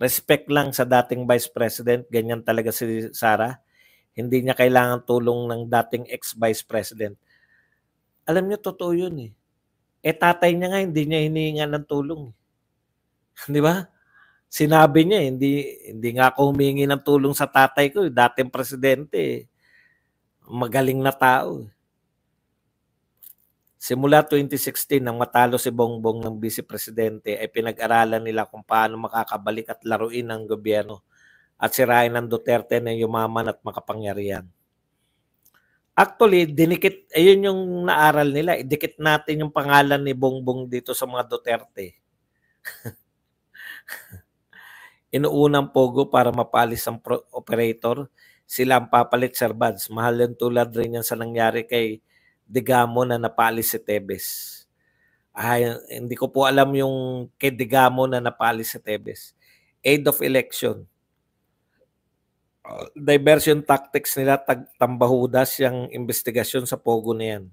Respect lang sa dating Vice President, ganyan talaga si Sara. Hindi niya kailangan tulong ng dating ex-Vice President. Alam niyo, totoo yun eh. Tatay niya nga, hindi niya hinihinga ng tulong. Di ba? Sinabi niya, hindi nga ako humingi ng tulong sa tatay ko, dating presidente. Magaling na tao. Simula 2016 nang matalo si Bongbong ng Vice Presidente ay pinag-aralan nila kung paano makakabalik at laruin ang gobyerno at sirain ng Duterte na yumaman at makapangyarihan. Actually, dinikit, ayun yung naaral nila, idikit natin yung pangalan ni Bongbong dito sa mga Duterte. Inuunang pogo para mapalis ang operator, sila ang papalit, Sir Bads. Mahal yung tulad rin yan sa nangyari kay Digamo na napalis si Tebes. Hindi ko po alam yung kay Digamo na napalis si Tebes. Aid of election. Diversion tactics nila, tambahudas yung investigasyon sa pogo na yan.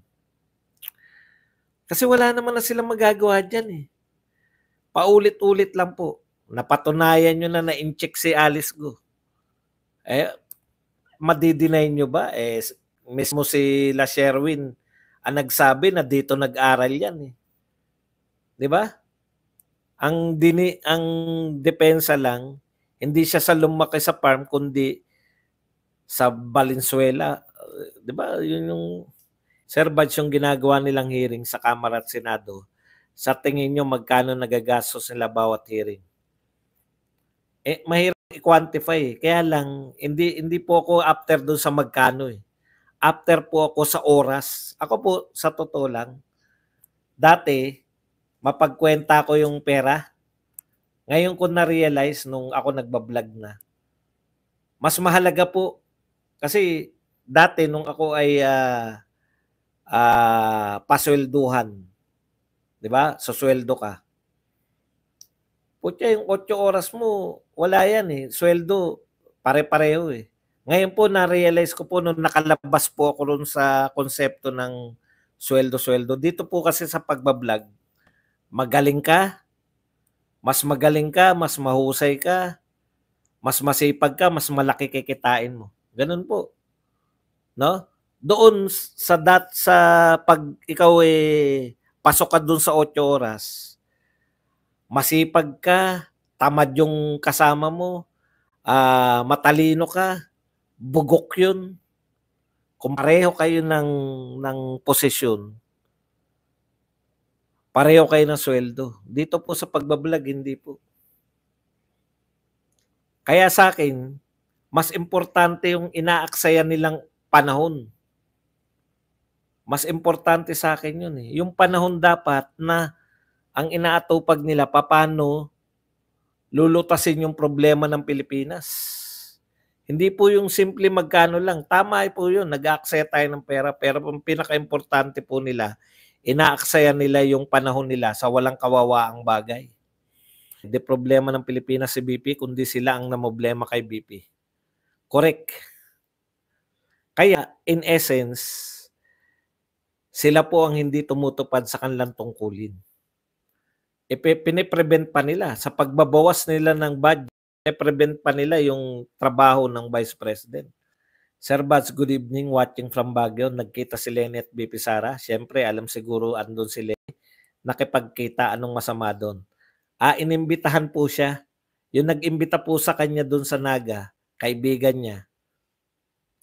Kasi wala naman na silang magagawa dyan eh. Paulit-ulit lang po. Napatunayan nyo na na-incheck si Alice Go. Madidinay nyo ba? Mismo si La Sherwin ang nagsabi na dito nag-aral yan eh. 'Di ba? Ang depensa lang, hindi siya sa lumaki sa farm kundi sa Valenzuela. 'Di ba? Yun yung Sir Badge yung ginagawa nilang hearing sa Kamara at Senado. Sa tingin nyo magkano nagagastos nila bawat hearing? Mahirap i-quantify. Kaya lang, hindi po ako after doon sa magkano eh. After po ako sa oras. Ako po, sa totoo lang, dati, mapagkwenta ko yung pera. Ngayon ko na-realize nung ako nagbablog na, mas mahalaga po, kasi dati nung ako ay paswelduhan, di ba? Susweldo ka. Putya, yung 8 oras mo, wala yan eh. Sweldo, pare-pareho eh. Ngayon po, na-realize ko po nung nakalabas po ako ron sa konsepto ng sweldo-sweldo. Dito po kasi sa pagbablog, magaling ka, mas mahusay ka, mas masipag ka, mas malaki kikitain mo. Ganun po. No? Doon sa pag ikaw pasok ka doon sa 8 oras, masipag ka, tamad yung kasama mo, matalino ka, bugok yun. Kung pareho kayo ng posisyon, pareho kayo ng sweldo. Dito po sa pagbablog, hindi po. Kaya sa akin, mas importante yung inaaksayan nilang panahon. Mas importante sa akin yun eh. Yung panahon dapat na ang inaatupag nila paano lulutasin yung problema ng Pilipinas. Hindi po yung simple magkano lang. Tama po yun, nag-aaksaya tayo ng pera. Pero ang pinaka-importante po nila, inaaksaya nila yung panahon nila sa walang kawawaang bagay. Hindi problema ng Pilipinas si BP, kundi sila ang namoblema kay BP. Correct. Kaya, in essence, sila po ang hindi tumutupad sa kanilang tungkulin. Piniprevent pa nila. Sa pagbabawas nila ng budget, piniprevent pa nila yung trabaho ng Vice President. Sir Bats, good evening. Watching from Baguio. Nagkita si Lenny at BP Sara. Siyempre, alam siguro andun si Lenny. Nakipagkita, anong masama doon? Inimbitahan po siya. Yung nag-imbita po sa kanya doon sa Naga, kaibigan niya.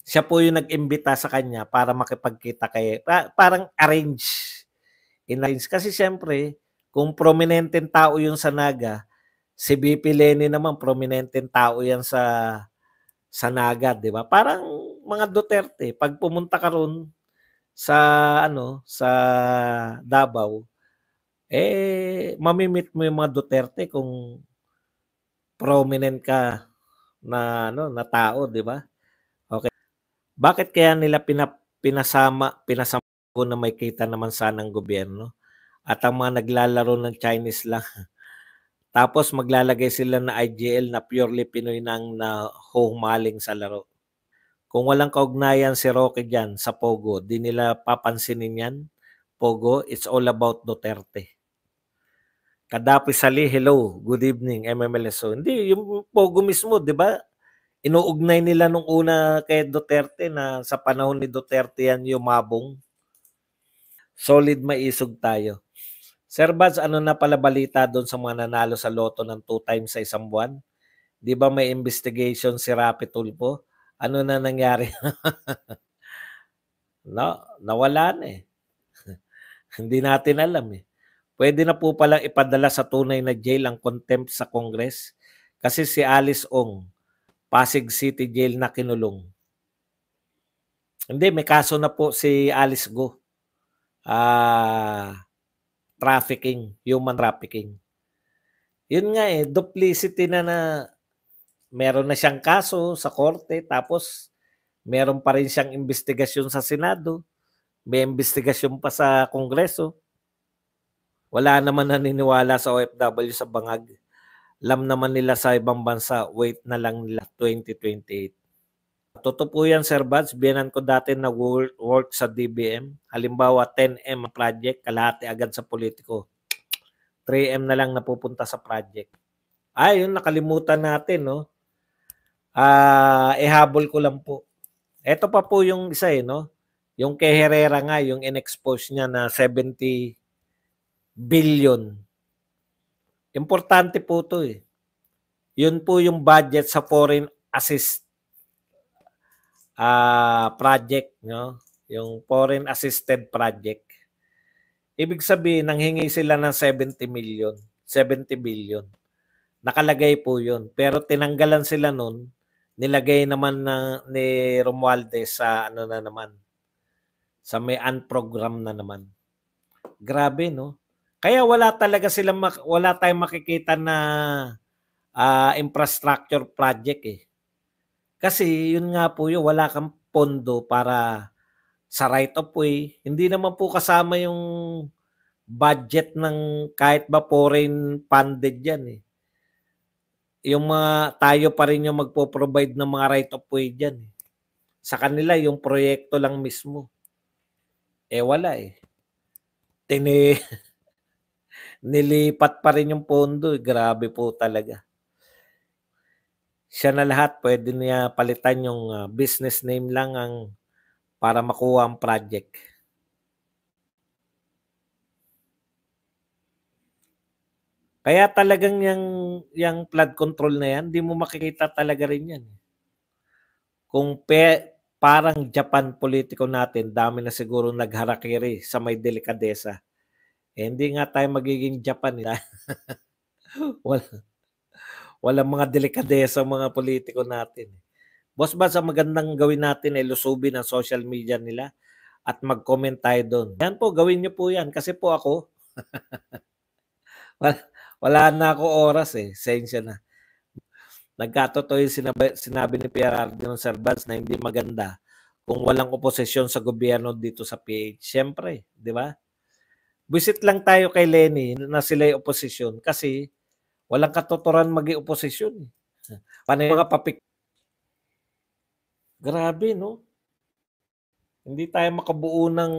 Siya po yung nag-imbita sa kanya para makipagkita kay parang arrange. Kasi siyempre, kung prominenteng tao yung sa Naga, si BP Lenny naman prominenteng tao yan sa Naga, di ba? Parang mga Duterte, pag pumunta ka ron sa sa Davao, mamimit mo yung mga Duterte kung prominent ka na na tao, di ba? Okay. Bakit kaya nila pinasama na may kita naman sana ng gobyerno at ang mga naglalaro ng Chinese lang? Tapos maglalagay sila na IGL na purely Pinoy nang na humaling sa laro. Kung walang kaugnayan si Roque dyan sa Pogo, di nila papansinin yan. Pogo, it's all about Duterte. Kadapi Sali, hello, good evening, MMLSO. Hindi, yung Pogo mismo, di ba? Inuugnay nila nung una kay Duterte na sa panahon ni Duterte yan yumabong. Solid maisog tayo. Sir Baz, ano na pala balita doon sa mga nanalo sa loto ng 2 times sa isang buwan? Di ba may investigation si Rapi Tulfo? Ano na nangyari? No, nawala na eh. Hindi natin alam eh. Pwede na po palang ipadala sa tunay na jail ang contempt sa Congress kasi si Alice Ong, Pasig City Jail na kinulong. Hindi, may kaso na po si Alice Go. Trafficking, human trafficking. Yun nga eh, duplicity na meron na siyang kaso sa korte tapos meron pa rin siyang investigasyon sa Senado, may investigasyon pa sa Kongreso. Wala naman naniniwala sa OFW sa bangag. Alam naman nila sa ibang bansa, wait na lang nila 2028. Totoo po yan, Sir Bads. Biyanan ko dati na work sa DBM. Halimbawa, 10M project, kalahati agad sa politiko. 3M na lang napupunta sa project. Yun, nakalimutan natin, no? Ihabol ko lang po. Ito pa po yung isa, no? Yung kay Herrera nga, yung in-expose niya na 70 billion. Importante po to eh. Yun po yung budget sa foreign assist project, no? Yung foreign assisted project. Ibig sabihin, nanghingi sila ng 70 million, 70 billion. Nakalagay po yun. Pero tinanggalan sila nun, nilagay naman ni Romualdez sa ano na naman, sa may unprogram na naman. Grabe, no? Kaya wala talaga silang, wala tayong makikita na infrastructure project eh. Kasi yun nga po yun, wala kang pondo para sa right of way. Hindi naman po kasama yung budget ng kahit ba foreign funded yan eh. Yung mga tayo pa rin yung magpo-provide ng mga right of way dyan. Sa kanila, yung proyekto lang mismo. Wala eh. Nilipat pa rin yung pondo. Grabe po talaga. Siya na lahat, pwede niya palitan yung business name lang ang para makuha ang project. Kaya talagang yung flood control na yan, di mo makikita talaga rin yan. Kung parang Japan politiko natin, dami na siguro nagharakiri sa may delikadesa. Hindi nga tayo magiging Japan. Walang mga delikadesa mga politiko natin. Boss ba sa magandang gawin natin ay lusubin ang social media nila at mag-comment tayo doon. Yan po, gawin nyo po yan. Kasi po ako, wala na ako oras eh. Sensya na. Nagkatotoo yung sinabi ni PRRD ng Sir Bans na hindi maganda kung walang oposisyon sa gobyerno dito sa PH. Siyempre, di ba? Visit lang tayo kay Lenny na sila'y oposisyon kasi walang katuturan maging oposisyon. Panay mga papik. Grabe, no? Hindi tayo makabuo ng